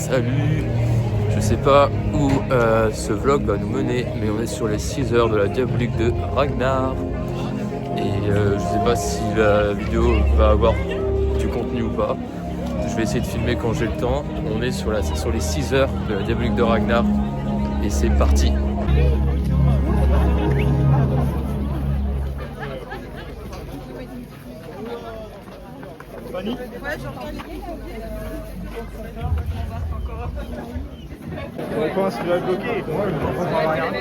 Salut. Je sais pas où ce vlog va nous mener, mais on est sur les 6 heures de la Diabolique de Ragnar. Et je sais pas si la vidéo va avoir du contenu ou pas. Je vais essayer de filmer quand j'ai le temps. On est sur les 6 heures de la Diabolique de Ragnar. Et c'est parti. Fanny ? Ouais, j'entends les bruits. On pense qu'il va bloquer. Moi, je ne comprends rien.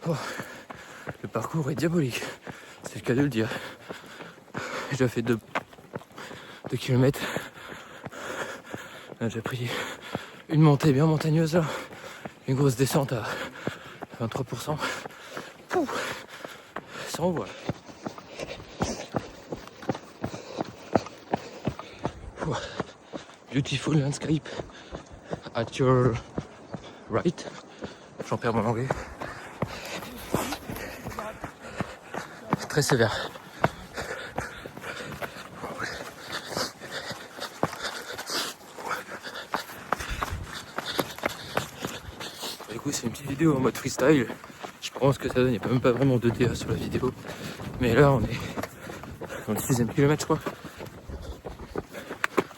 Oh, le parcours est diabolique, c'est le cas de le dire. J'ai déjà fait 2 kilomètres. Là, j'ai pris une montée bien montagneuse là, une grosse descente à 23%. Pouh, ça envoie. Pouh. Beautiful landscape at your right. J'en perds mon anglais. Très sévère. Du coup, c'est une petite vidéo en mode freestyle. Je pense que ça donne, il n'y a même pas vraiment de DA sur la vidéo. Mais là, on est dans le 6e kilomètre, je crois.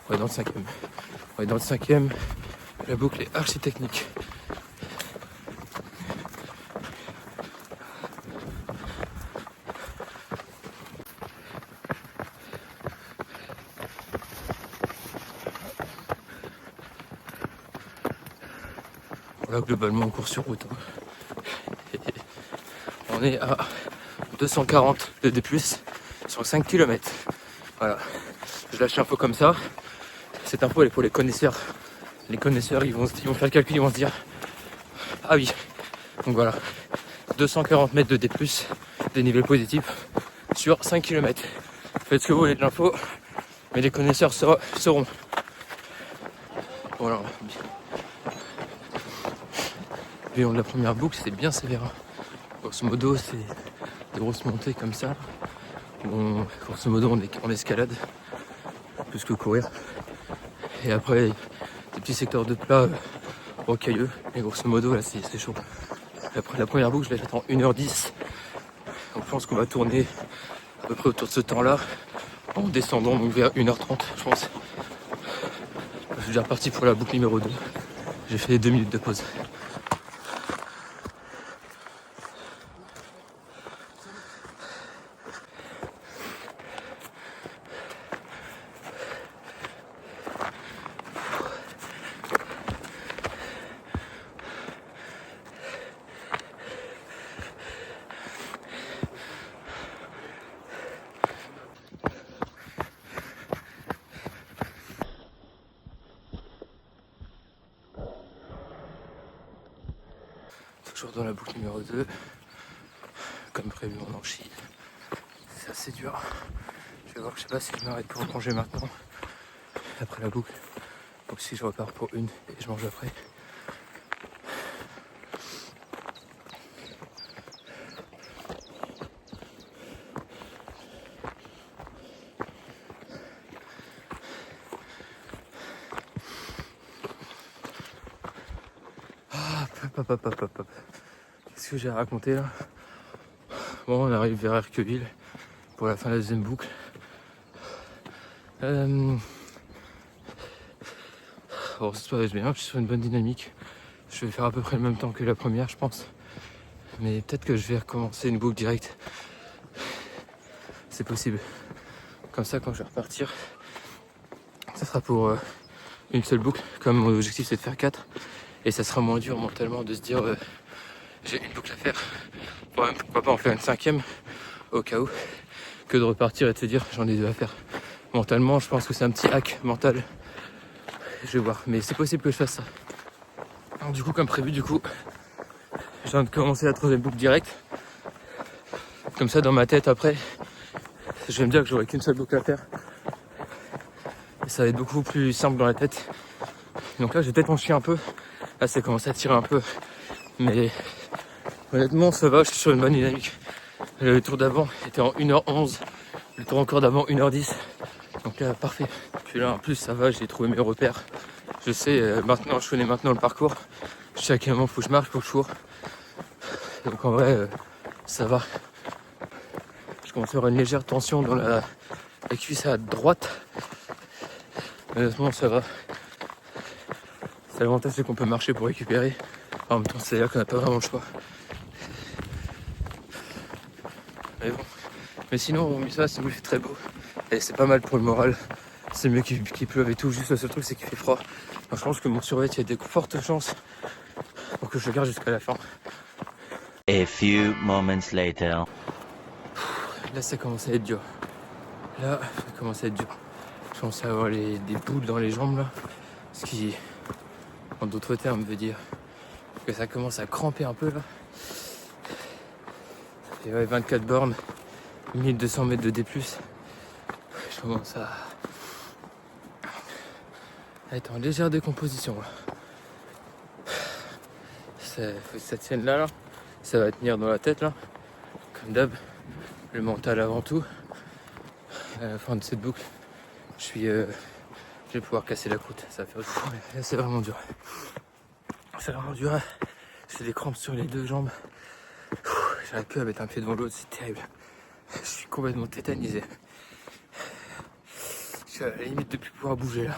On est dans le 5e. On est dans le 5e. La boucle est archi technique. Là, globalement, on court sur route. On est à 240 de D+, sur 5 km. Voilà. Je lâche l'info comme ça. Cette info, elle est pour les connaisseurs. Les connaisseurs, ils vont faire le calcul, ils vont se dire « Ah oui !» Donc voilà. 240 mètres de D+, dénivelé positif, sur 5 km. Faites ce que vous voulez de l'info, mais les connaisseurs sauront. Voilà. Le long de la première boucle, c'est bien sévère. Grosso modo, c'est des grosses montées comme ça. Grosso modo, on est en escalade, plus que courir. Et après, des petits secteurs de plat rocailleux. Et grosso modo, là, c'est chaud. Après la première boucle, je l'ai faite en 1h10. On pense qu'on va tourner à peu près autour de ce temps-là, en descendant donc vers 1h30, je pense. Je suis déjà reparti pour la boucle numéro 2. J'ai fait 2 minutes de pause. Toujours dans la boucle numéro 2. Comme prévu, on en chie. C'est assez dur. Je vais voir, je sais pas si je m'arrête pour manger maintenant. Après la boucle. Donc si je repars pour une et je mange après. Hop. Qu'est-ce que j'ai à raconter là? Bon, on arrive vers Erqueville pour la fin de la deuxième boucle. Bon, ça se passe bien, je suis sur une bonne dynamique. Je vais faire à peu près le même temps que la première, je pense. Mais peut-être que je vais recommencer une boucle directe. C'est possible. Comme ça, quand je vais repartir, ça sera pour une seule boucle. Comme mon objectif, c'est de faire 4. Et ça sera moins dur mentalement de se dire j'ai une boucle à faire. Pourquoi pas en faire une 5e au cas où, que de repartir et de se dire j'en ai deux à faire. Mentalement, je pense que c'est un petit hack mental. Je vais voir, mais c'est possible que je fasse ça. Alors, du coup, comme prévu, je viens de commencer la troisième boucle directe. Comme ça, dans ma tête, après, je vais me dire que j'aurai qu'une seule boucle à faire. Et ça va être beaucoup plus simple dans la tête. Donc là, j'ai peut-être en chier un peu. Là, ça commence à tirer un peu. Mais honnêtement, ça va, je suis sur une bonne dynamique. Le tour d'avant était en 1h11. Le tour encore d'avant, 1h10. Donc là, parfait. Puis là, en plus, ça va, j'ai trouvé mes repères. Je sais, maintenant, je connais maintenant le parcours. Je sais à quel moment faut que je marche, faut que je cours. Donc en vrai, ça va. Je commence à avoir une légère tension dans la cuisse à droite. Honnêtement, ça va. C'est l'avantage, c'est qu'on peut marcher pour récupérer. En même temps, c'est là qu'on n'a pas vraiment le choix. Mais bon. Mais sinon, ça, c'est très beau. Et c'est pas mal pour le moral. C'est mieux qu'il pleuve et tout. Juste le seul truc, c'est qu'il fait froid. Donc, je pense que mon survêt, il y a de fortes chances pour que je le garde jusqu'à la fin. A few moments later. Là, ça commence à être dur. Là, ça commence à être dur. Je commence à avoir des boules dans les jambes, là. Ce qui, en d'autres termes, veut dire que ça commence à cramper un peu, là. Et ouais, 24 bornes, 1200 mètres de D+. Je commence à être en légère décomposition, là. Faut que ça tienne là. Ça va tenir dans la tête, là. Comme d'hab, le mental avant tout. À la fin de cette boucle, je vais pouvoir casser la croûte. Ça va faire du bien. Là, c'est vraiment dur. C'est vraiment dur. J'ai des crampes sur les deux jambes. J'arrive plus à mettre un pied devant l'autre, c'est terrible. Je suis complètement tétanisé. Je suis à la limite de plus pouvoir bouger là.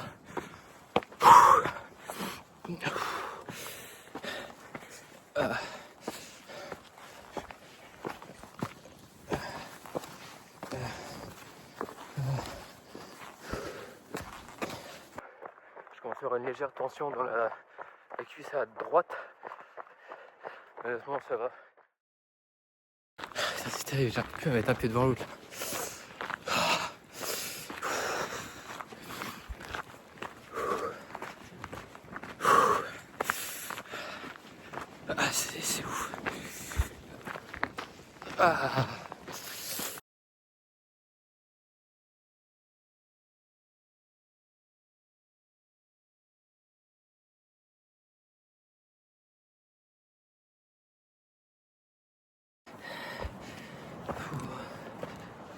Je commence à avoir une légère tension dans la cuisse à droite. Honnêtement, ça va. Ça, c'est terrible, j'arrive plus à mettre un pied devant l'autre. Ah, c'est ouf. Ah.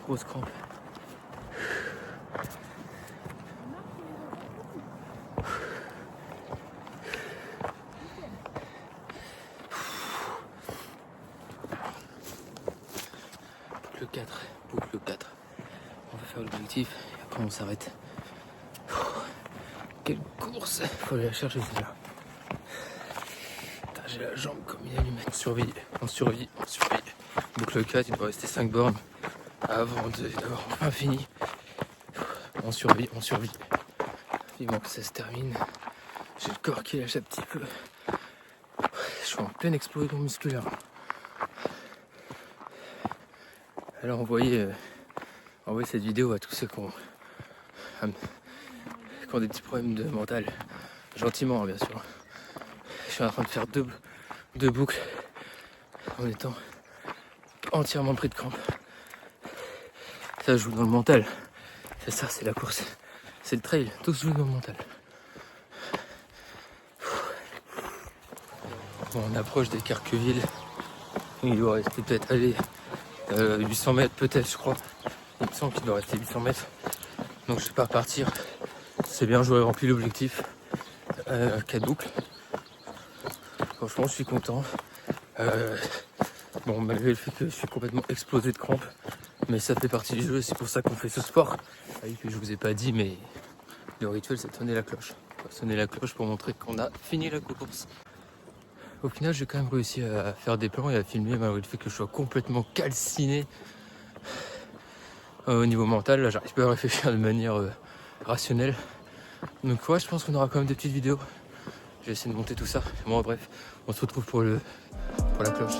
Grosse crampe. Boucle 4. On va faire l'objectif et après on s'arrête. Quelle course! Faut aller la chercher celle-là. J'ai la jambe comme une allumette. On survit. Boucle 4, il doit rester 5 bornes avant d'avoir enfin fini. On survit. Vivement que ça se termine. J'ai le corps qui lâche un petit peu. Je suis en pleine explosion musculaire. Alors envoyez cette vidéo à tous ceux qui ont des petits problèmes de mental. Gentiment, bien sûr. Je suis en train de faire deux boucles en étant entièrement pris de crampes. Ça joue dans le mental. C'est ça, c'est la course. C'est le trail. Tout se joue dans le mental. Bon, on approche des Carqueville. Il doit rester peut-être 800 mètres peut-être, je crois. Il me semble qu'il doit rester 800 mètres. Donc je vais pas repartir. C'est bien, j'aurais rempli l'objectif. 4 boucles. Franchement, je suis content. Bon, malgré le fait que je suis complètement explosé de crampes. Mais ça fait partie du jeu, c'est pour ça qu'on fait ce sport. Et puis je vous ai pas dit, mais le rituel, c'est de sonner la cloche. On va sonner la cloche pour montrer qu'on a fini la course. Au final, j'ai quand même réussi à faire des plans et à filmer malgré le fait que je sois complètement calciné au niveau mental. Là, j'arrive pas à réfléchir de manière rationnelle. Donc ouais, je pense qu'on aura quand même des petites vidéos. Je vais essayer de monter tout ça. Bon, bref, on se retrouve pour la cloche.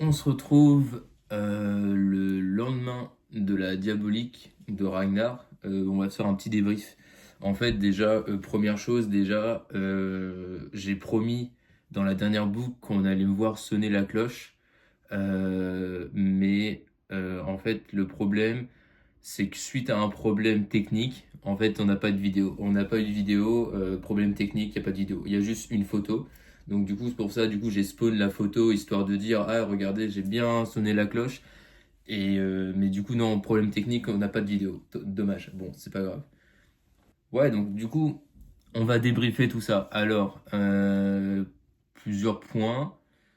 On se retrouve le lendemain de la diabolique de Ragnar. On va se faire un petit débrief. En fait, déjà, première chose, j'ai promis dans la dernière boucle qu'on allait me voir sonner la cloche. Mais en fait, le problème, c'est que suite à un problème technique, en fait, on n'a pas de vidéo. On n'a pas eu de vidéo, problème technique, il n'y a pas de vidéo. Il y a juste une photo. Donc du coup, c'est pour ça, j'ai spawn la photo, histoire de dire, ah, regardez, j'ai bien sonné la cloche. Mais du coup, non, problème technique, on n'a pas de vidéo. Dommage. Bon, c'est pas grave. Ouais, donc du coup, on va débriefer tout ça. Alors, plusieurs points.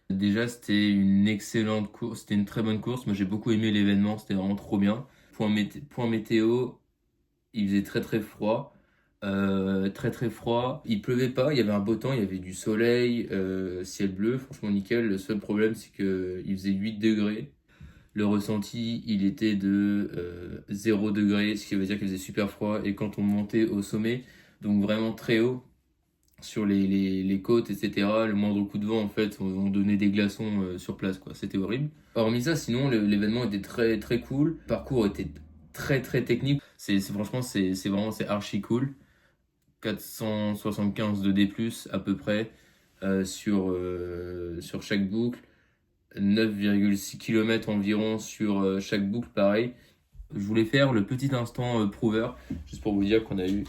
Déjà, c'était une excellente course, c'était une très bonne course. Moi, j'ai beaucoup aimé l'événement, c'était vraiment trop bien. Point météo, il faisait très très froid. Très très froid. Il pleuvait pas, il y avait un beau temps, il y avait du soleil, ciel bleu, franchement nickel. Le seul problème, c'est que il faisait 8 degrés. Le ressenti, il était de 0 degré, ce qui veut dire qu'il faisait super froid. Et quand on montait au sommet, donc vraiment très haut, sur les côtes, etc., le moindre coup de vent, en fait, on donnait des glaçons sur place, quoi. C'était horrible. Hormis ça, sinon, l'événement était très très cool. Le parcours était très très technique. Franchement, c'est archi cool. 475 de D+, à peu près, sur chaque boucle. 9,6 km environ sur chaque boucle, pareil. Je voulais faire le petit instant prover, juste pour vous dire qu'on a eu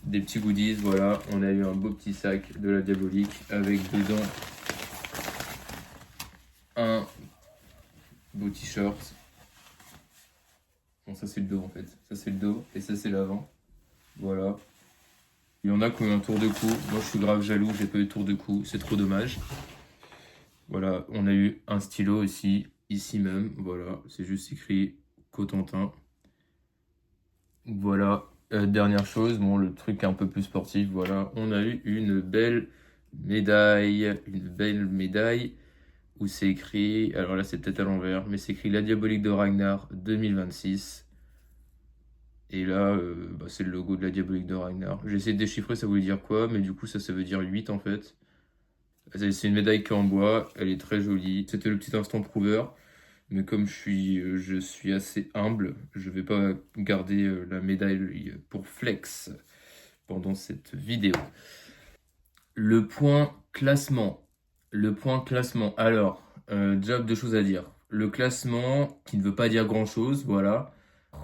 des petits goodies. Voilà, on a eu un beau petit sac de la diabolique avec dedans un beau t-shirt. Bon, ça c'est le dos en fait. Ça c'est le dos et ça c'est l'avant. Voilà. Il y en a qui ont eu un tour de cou. Moi je suis grave jaloux, j'ai pas eu de tour de cou. C'est trop dommage. Voilà, on a eu un stylo aussi, ici même. Voilà, c'est juste écrit Cotentin. Voilà. Dernière chose, bon, le truc un peu plus sportif, voilà, on a eu une belle médaille où c'est écrit, alors là c'est peut-être à l'envers, mais c'est écrit La Diabolique de Ragnar 2026. Et là, c'est le logo de La Diabolique de Ragnar. J'ai essayé de déchiffrer, ça voulait dire quoi, mais du coup ça veut dire 8 en fait. C'est une médaille qui est en bois, elle est très jolie. C'était le petit instant prouveur. Mais comme je suis assez humble, je vais pas garder la médaille pour flex pendant cette vidéo. Le point classement. Alors, déjà deux choses à dire. Le classement qui ne veut pas dire grand chose, voilà.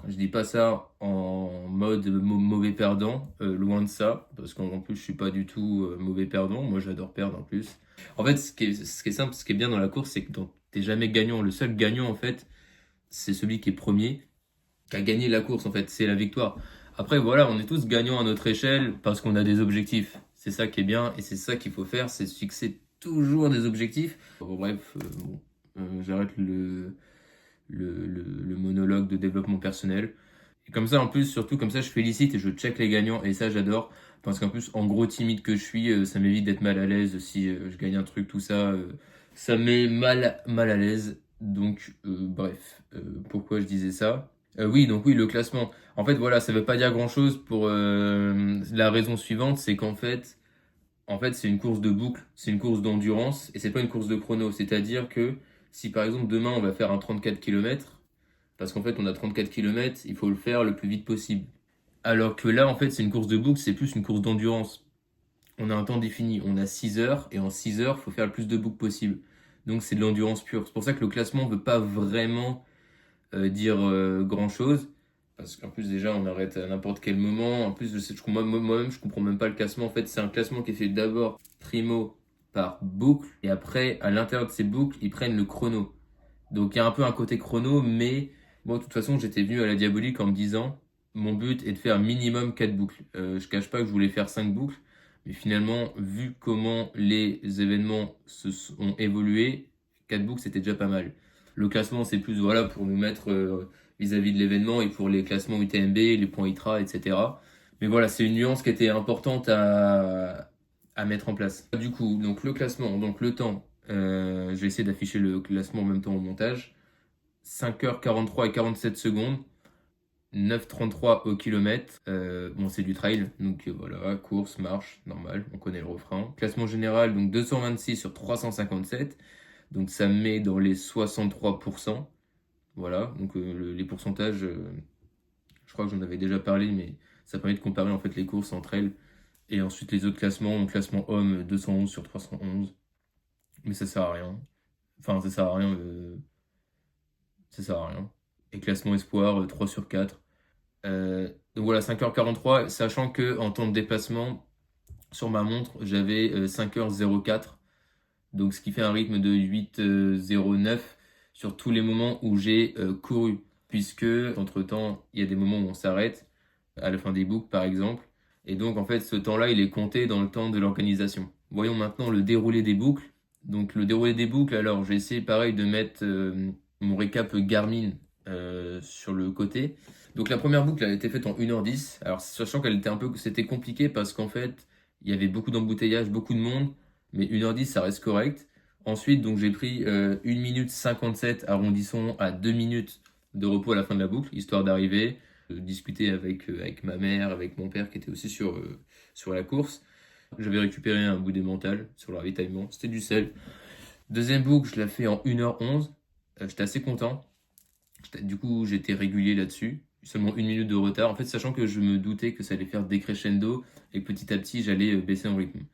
Je dis pas ça en mode mauvais perdant, loin de ça, parce qu'en plus je suis pas du tout mauvais perdant. Moi j'adore perdre en plus. En fait, ce qui est simple, ce qui est bien dans la course, c'est que t'es jamais gagnant. Le seul gagnant, en fait, c'est celui qui est premier, qui a gagné la course, en fait. C'est la victoire. Après, voilà, on est tous gagnants à notre échelle parce qu'on a des objectifs. C'est ça qui est bien et c'est ça qu'il faut faire, c'est se fixer toujours des objectifs. Bon, bref, j'arrête le monologue de développement personnel. Et comme ça, en plus, surtout comme ça, je félicite et je check les gagnants et ça, j'adore. Parce qu'en plus, en gros timide que je suis, ça m'évite d'être mal à l'aise si je gagne un truc, tout ça. Ça me met mal à l'aise. Donc, bref, pourquoi je disais ça? Oui, donc oui, le classement. En fait, voilà, ça veut pas dire grand-chose pour la raison suivante, c'est qu'en fait, c'est une course de boucle, c'est une course d'endurance et c'est pas une course de chrono. C'est-à-dire que si par exemple demain on va faire un 34 km, parce qu'en fait on a 34 km, il faut le faire le plus vite possible. Alors que là, en fait, c'est une course de boucle, c'est plus une course d'endurance. On a un temps défini, on a 6 heures, et en 6 heures, il faut faire le plus de boucles possible. Donc c'est de l'endurance pure. C'est pour ça que le classement ne veut pas vraiment dire grand-chose. Parce qu'en plus, déjà, on arrête à n'importe quel moment. En plus, moi-même, je comprends même pas le classement. En fait, c'est un classement qui est fait d'abord primo par boucle, et après, à l'intérieur de ces boucles, ils prennent le chrono. Donc il y a un peu un côté chrono, mais moi, de toute façon, j'étais venu à la diabolique en me disant, mon but est de faire minimum 4 boucles. Je cache pas que je voulais faire 5 boucles, mais finalement, vu comment les événements ont évolué, 4 boucles, c'était déjà pas mal. Le classement, c'est plus voilà pour nous mettre vis-à-vis de l'événement et pour les classements UTMB, les points ITRA, etc. Mais voilà, c'est une nuance qui était importante à mettre en place. Du coup, donc le classement, donc le temps, je vais essayer d'afficher le classement en même temps au montage. 5h43 et 47 secondes, 9h33 au kilomètre. Bon, c'est du trail, donc voilà, course, marche, normal, on connaît le refrain. Classement général, donc 226 sur 357. Donc ça me met dans les 63%. Voilà, donc les pourcentages, je crois que j'en avais déjà parlé, mais ça permet de comparer en fait les courses entre elles. Et ensuite les autres classements, donc classement homme 211 sur 311. Mais ça sert à rien. Enfin, ça sert à rien. Ça sert à rien. Et classement espoir 3 sur 4. Donc voilà, 5h43, sachant que en temps de déplacement, sur ma montre, j'avais 5h04. Donc ce qui fait un rythme de 8h09 sur tous les moments où j'ai couru. Puisque, entre-temps, il y a des moments où on s'arrête, à la fin des boucles par exemple. Et donc en fait, ce temps-là, il est compté dans le temps de l'organisation. Voyons maintenant le déroulé des boucles. Donc le déroulé des boucles, alors j'ai essayé pareil de mettre mon récap Garmin sur le côté. Donc la première boucle elle a été faite en 1h10. Alors sachant qu'elle était c'était compliqué parce qu'en fait il y avait beaucoup d'embouteillages, beaucoup de monde, mais 1h10 ça reste correct. Ensuite donc j'ai pris 1 minute 57, arrondissons à 2 minutes de repos à la fin de la boucle, histoire d'arriver, discuter avec ma mère, avec mon père qui était aussi sur la course. J'avais récupéré un bout des mentales sur le ravitaillement, c'était du sel. Deuxième boucle, je l'ai fait en 1h11. J'étais assez content. Du coup, j'étais régulier là-dessus. Seulement 1 minute de retard. En fait, sachant que je me doutais que ça allait faire décrescendo et que petit à petit, j'allais baisser en rythme.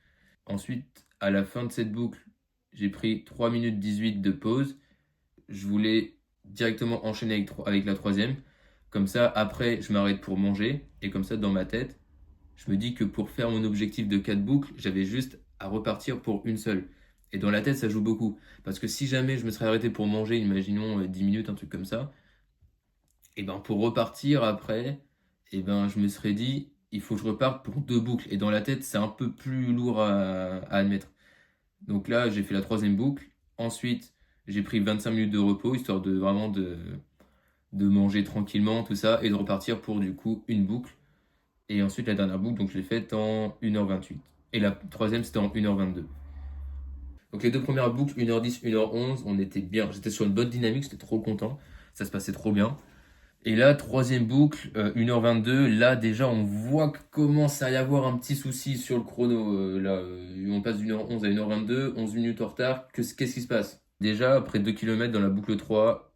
Ensuite, à la fin de cette boucle, j'ai pris 3 minutes 18 de pause. Je voulais directement enchaîner avec la troisième. Comme ça, après, je m'arrête pour manger. Et comme ça, dans ma tête, je me dis que pour faire mon objectif de 4 boucles, j'avais juste à repartir pour une seule. Et dans la tête, ça joue beaucoup. Parce que si jamais je me serais arrêté pour manger, imaginons 10 minutes, un truc comme ça, et ben pour repartir après, et ben je me serais dit, il faut que je reparte pour 2 boucles. Et dans la tête, c'est un peu plus lourd à admettre. Donc là, j'ai fait la troisième boucle. Ensuite, j'ai pris 25 minutes de repos, histoire de vraiment de manger tranquillement, tout ça, et de repartir pour du coup une boucle. Et ensuite, la dernière boucle, donc je l'ai faite en 1h28. Et la troisième, c'était en 1h22. Donc les deux premières boucles, 1h10, 1h11, on était bien. J'étais sur une bonne dynamique, j'étais trop content. Ça se passait trop bien. Et là, troisième boucle, 1h22. Là, déjà, on voit que commence à y avoir un petit souci sur le chrono. Là, on passe d'1h11 à 1h22, 11 minutes en retard. Qu'est-ce qui se passe? Déjà, après 2 km dans la boucle 3,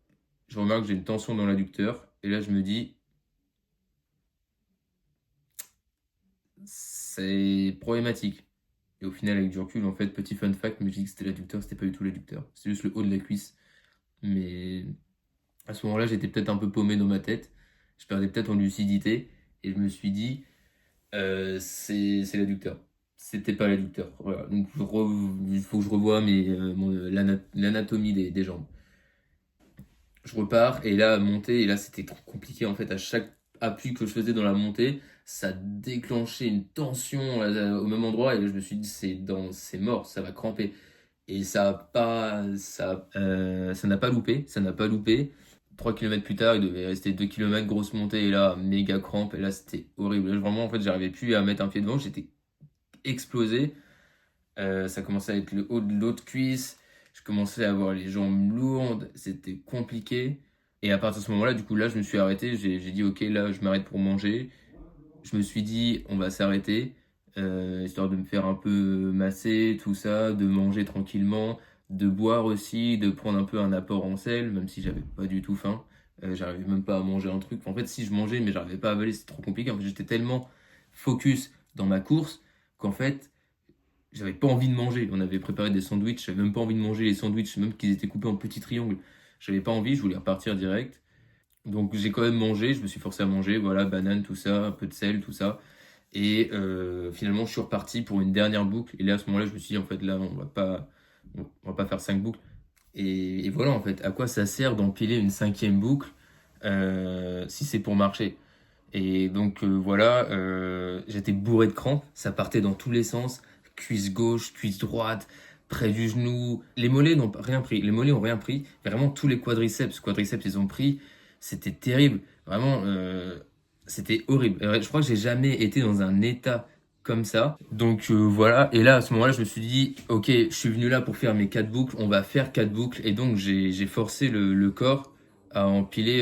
je remarque que j'ai une tension dans l'adducteur. Et là, je me dis, c'est problématique. Et au final, avec du recul, en fait, petit fun fact, mais je dis que c'était l'adducteur, c'était pas du tout l'adducteur. C'est juste le haut de la cuisse. Mais à ce moment-là, j'étais peut-être un peu paumé dans ma tête. Je perdais peut-être en lucidité. Et je me suis dit, c'est l'adducteur. C'était pas l'adducteur. Voilà. Donc il faut que je revoie l'anatomie des jambes. Je repars et là, monter, et là, c'était trop compliqué en fait. À chaque appui que je faisais dans la montée, ça déclenchait une tension au même endroit. Et là, je me suis dit, c'est mort, ça va cramper. Et ça n'a pas loupé, ça n'a pas loupé. 3 km plus tard, il devait rester 2 km, grosse montée, et là, méga crampe, et là, c'était horrible. Là, vraiment, en fait, j'arrivais plus à mettre un pied devant, j'étais explosé. Ça commençait à être le haut de l'autre cuisse, je commençais à avoir les jambes lourdes, c'était compliqué. Et à partir de ce moment-là, du coup, là, je me suis arrêté, j'ai dit, ok, là, je m'arrête pour manger. Je me suis dit, on va s'arrêter, histoire de me faire un peu masser, tout ça, de manger tranquillement, de boire aussi, de prendre un peu un apport en sel, même si j'avais pas du tout faim. J'arrivais même pas à manger un truc. En fait, si je mangeais, mais j'arrivais pas à avaler, c'était trop compliqué. En fait, j'étais tellement focus dans ma course qu'en fait, j'avais pas envie de manger. On avait préparé des sandwichs, j'avais même pas envie de manger les sandwichs, même qu'ils étaient coupés en petits triangles. J'avais pas envie, je voulais repartir direct. Donc j'ai quand même mangé, je me suis forcé à manger, voilà, banane, tout ça, un peu de sel, tout ça. Et finalement, je suis reparti pour une dernière boucle. Et là, à ce moment-là, je me suis dit, en fait, là, on va pas faire 5 boucles. Et voilà, en fait, à quoi ça sert d'empiler une cinquième boucle si c'est pour marcher? Et donc, voilà, j'étais bourré de crampes. Ça partait dans tous les sens. Cuisse gauche, cuisse droite, près du genou. Les mollets n'ont rien pris. Les mollets ont rien pris. Vraiment, tous les quadriceps, ils ont pris. C'était terrible. Vraiment, c'était horrible. Je crois que j'ai jamais été dans un état comme ça. Donc voilà. Et là, à ce moment-là, je me suis dit, ok, je suis venu là pour faire mes 4 boucles. On va faire 4 boucles. Et donc, j'ai forcé le corps à empiler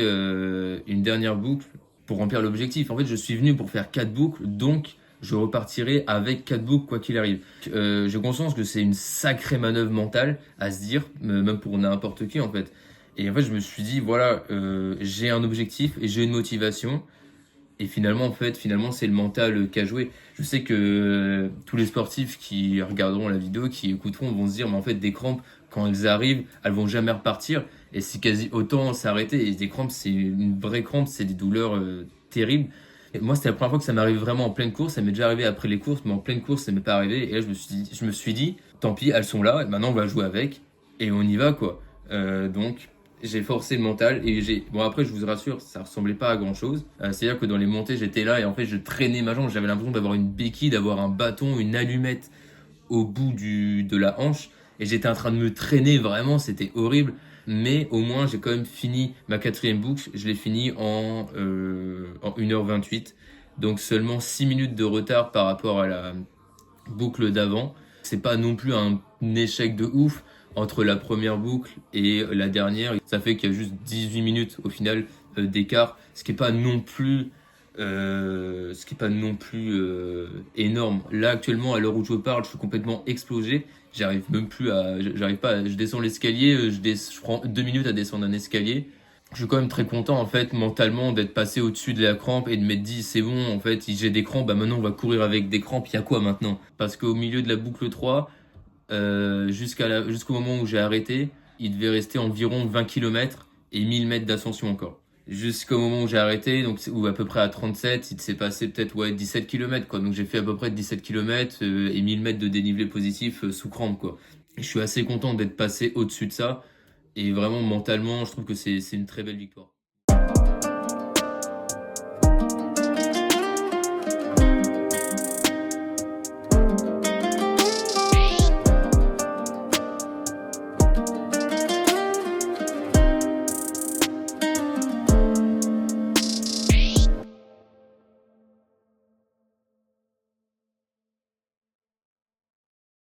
une dernière boucle pour remplir l'objectif. En fait, je suis venu pour faire 4 boucles. Donc, je repartirai avec 4 boucles quoi qu'il arrive. J'ai conscience que c'est une sacrée manœuvre mentale à se dire, même pour n'importe qui en fait. Et en fait, je me suis dit, voilà, j'ai un objectif et j'ai une motivation. Et finalement, c'est le mental qui a joué. Je sais que tous les sportifs qui regarderont la vidéo, qui écouteront, vont se dire, mais en fait, des crampes, quand elles arrivent, elles vont jamais repartir. Et c'est quasi autant s'arrêter. Et des crampes, c'est une vraie crampe, c'est des douleurs terribles. Et moi, c'était la première fois que ça m'arrive vraiment en pleine course. Ça m'est déjà arrivé après les courses, mais en pleine course, ça m'est pas arrivé. Et là, je me suis dit, tant pis, elles sont là. Et maintenant, on va jouer avec. Et on y va, quoi. Donc, j'ai forcé le mental et bon après je vous rassure ça ressemblait pas à grand chose, c'est à dire que dans les montées j'étais là et en fait je traînais ma jambe, j'avais l'impression d'avoir une béquille, d'avoir un bâton, une allumette au bout de la hanche et j'étais en train de me traîner vraiment, c'était horrible, mais au moins j'ai quand même fini ma 4e boucle, je l'ai fini en 1h28, donc seulement 6 minutes de retard par rapport à la boucle d'avant. C'est pas non plus un échec de ouf entre la première boucle et la dernière. Ça fait qu'il y a juste 18 minutes au final d'écart, ce qui est pas non plus énorme. Là actuellement à l'heure où je parle, je suis complètement explosé. J'arrive pas. Je descends l'escalier, je prends 2 minutes à descendre un escalier. Je suis quand même très content en fait mentalement d'être passé au-dessus de la crampe et de m'être dit c'est bon en fait si j'ai des crampes, bah maintenant on va courir avec des crampes, il y a quoi maintenant? Parce qu'au milieu de la boucle 3, jusqu'au moment où j'ai arrêté, il devait rester environ 20 km et 1000 mètres d'ascension encore. Jusqu'au moment où j'ai arrêté, donc ou à peu près à 37, il s'est passé peut-être 17 km quoi. Donc j'ai fait à peu près 17 km et 1000 mètres de dénivelé positif sous crampe quoi. Et je suis assez content d'être passé au-dessus de ça et vraiment mentalement, je trouve que c'est une très belle victoire.